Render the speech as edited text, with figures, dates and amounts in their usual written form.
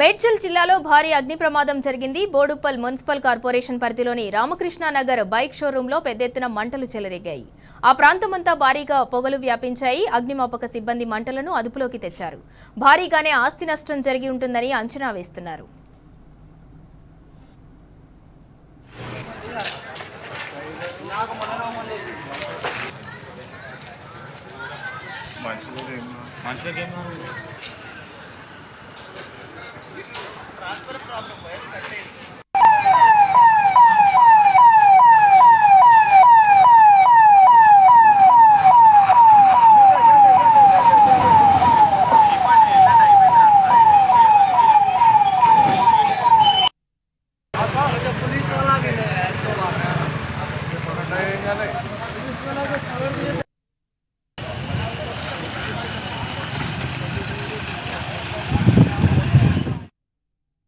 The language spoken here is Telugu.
మేడ్చల్ జిల్లాలో భారీ అగ్ని ప్రమాదం జరిగింది. బోడుప్పల్ మున్సిపల్ కార్పొరేషన్ పరిధిలోని రామకృష్ణానగర్ బైక్ షోరూంలో పెద్ద ఎత్తున మంటలు చెలరేగాయి. ఆ ప్రాంతమంతా భారీగా పొగలు వ్యాపించాయి. అగ్నిమాపక సిబ్బంది మంటలను అదుపులోకి తెచ్చారు. భారీగానే ఆస్తి నష్టం జరిగి ఉంటుందని అంచనా వేస్తున్నారు. Transfer problem